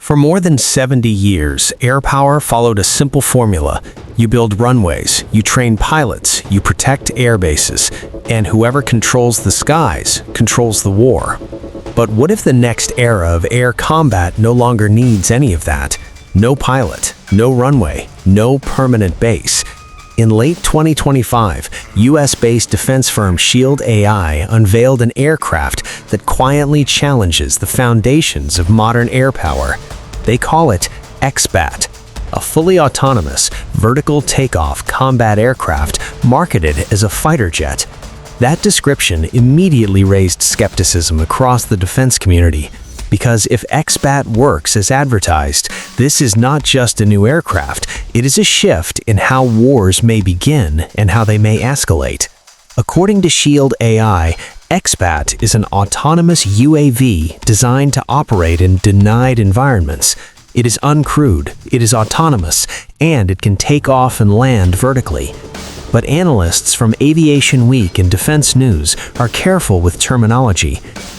For more than 70 years, air power followed a simple formula. You build runways, you train pilots, you protect air bases, and whoever controls the skies controls the war. But what if the next era of air combat no longer needs any of that? No pilot, no runway, no permanent base. In late 2025, US-based defense firm Shield AI unveiled an aircraft that quietly challenges the foundations of modern air power. They call it Expat, a fully autonomous, vertical takeoff combat aircraft marketed as a fighter jet. That description immediately raised skepticism across the defense community, because if Expat works as advertised, this is not just a new aircraft, it is a shift in how wars may begin and how they may escalate. According to Shield AI, Expat is an autonomous UAV designed to operate in denied environments. It is uncrewed, it is autonomous, and it can take off and land vertically. But analysts from Aviation Week and Defense News are careful with terminology.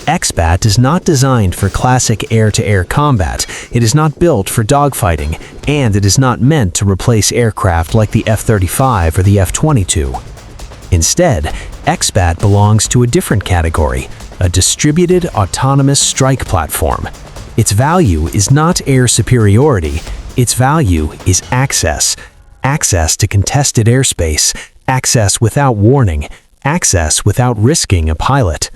Expat is not designed for classic air-to-air combat, it is not built for dogfighting, and it is not meant to replace aircraft like the F-35 or the F-22. Instead, Expat belongs to a different category, a distributed autonomous strike platform. Its value is not air superiority, its value is access. Access to contested airspace, access without warning, access without risking a pilot.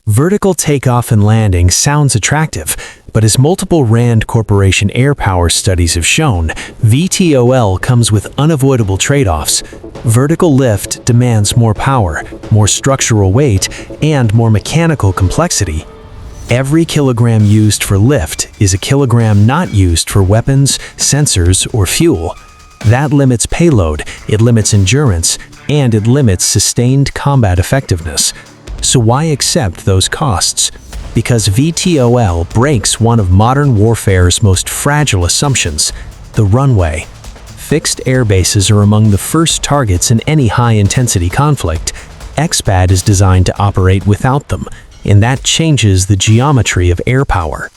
Vertical takeoff and landing sounds attractive, but as multiple RAND Corporation air power studies have shown, VTOL comes with unavoidable trade-offs. Vertical lift demands more power, more structural weight, and more mechanical complexity. Every kilogram used for lift is a kilogram not used for weapons, sensors, or fuel. That limits payload, it limits endurance, and it limits sustained combat effectiveness. So why accept those costs? Because VTOL breaks one of modern warfare's most fragile assumptions, the runway. Fixed air bases are among the first targets in any high-intensity conflict. Expat is designed to operate without them, and that changes the geometry of air power.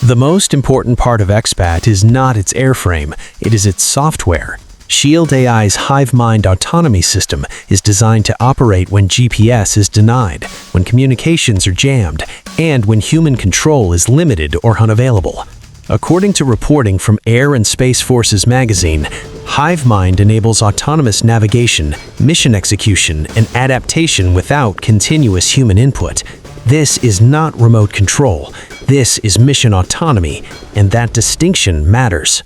The most important part of Expat is not its airframe, it is its software. Shield AI's HiveMind autonomy system is designed to operate when GPS is denied, when communications are jammed, and when human control is limited or unavailable. According to reporting from Air and Space Forces magazine, HiveMind enables autonomous navigation, mission execution, and adaptation without continuous human input. This is not remote control. This is mission autonomy, and that distinction matters.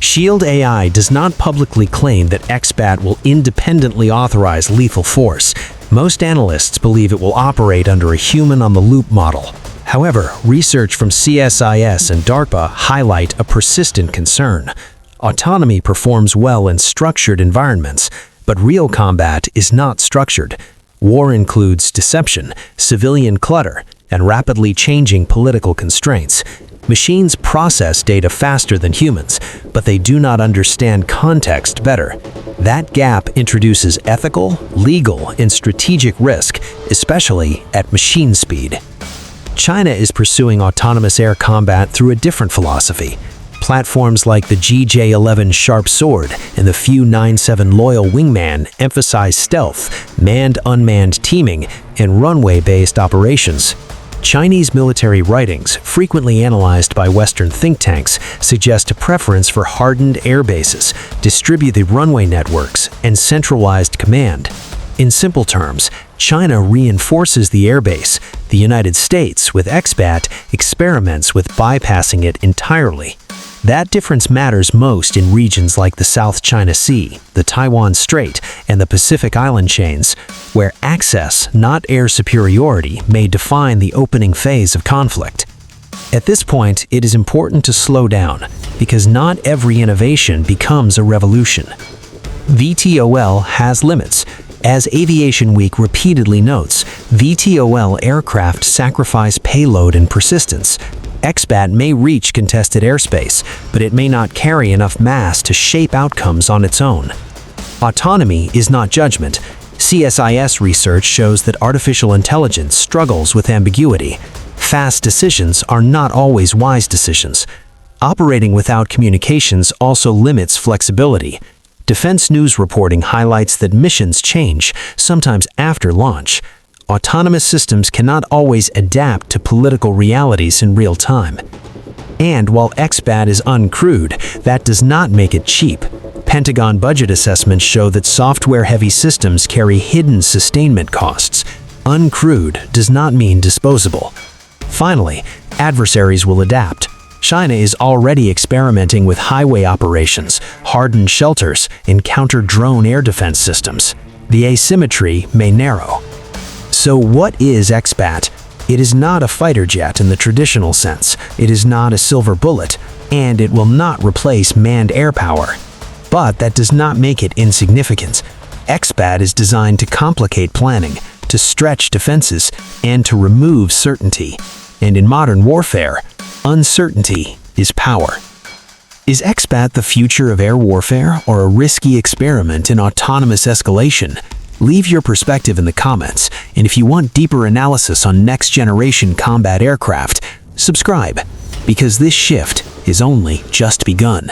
Shield AI does not publicly claim that Expat will independently authorize lethal force. Most analysts believe it will operate under a human-on-the-loop model. However, research from CSIS and DARPA highlight a persistent concern. Autonomy performs well in structured environments, but real combat is not structured. War includes deception, civilian clutter, and rapidly changing political constraints. Machines process data faster than humans, but they do not understand context better. That gap introduces ethical, legal, and strategic risk, especially at machine speed. China is pursuing autonomous air combat through a different philosophy. Platforms like the GJ-11 Sharp Sword and the Fu-97 Loyal Wingman emphasize stealth, manned-unmanned teaming, and runway-based operations. Chinese military writings, frequently analyzed by Western think tanks, suggest a preference for hardened air bases, distributed runway networks, and centralized command. In simple terms, China reinforces the airbase. The United States, with Expat, experiments with bypassing it entirely. That difference matters most in regions like the South China Sea, the Taiwan Strait, and the Pacific Island chains, where access, not air superiority, may define the opening phase of conflict. At this point, it is important to slow down, because not every innovation becomes a revolution. VTOL has limits. As Aviation Week repeatedly notes, VTOL aircraft sacrifice payload and persistence. Expat may reach contested airspace, but it may not carry enough mass to shape outcomes on its own. Autonomy is not judgment. CSIS research shows that artificial intelligence struggles with ambiguity. Fast decisions are not always wise decisions. Operating without communications also limits flexibility. Defense news reporting highlights that missions change, sometimes after launch. Autonomous systems cannot always adapt to political realities in real time. And while Expat is uncrewed, that does not make it cheap. Pentagon budget assessments show that software-heavy systems carry hidden sustainment costs. Uncrewed does not mean disposable. Finally, adversaries will adapt. China is already experimenting with highway operations, hardened shelters, and counter-drone air defense systems. The asymmetry may narrow. So what is Expat? It is not a fighter jet in the traditional sense. It is not a silver bullet, and it will not replace manned air power. But that does not make it insignificant. Expat is designed to complicate planning, to stretch defenses, and to remove certainty. And in modern warfare, uncertainty is power. Is Expat the future of air warfare or a risky experiment in autonomous escalation? Leave your perspective in the comments, and if you want deeper analysis on next-generation combat aircraft, subscribe, because this shift is only just begun.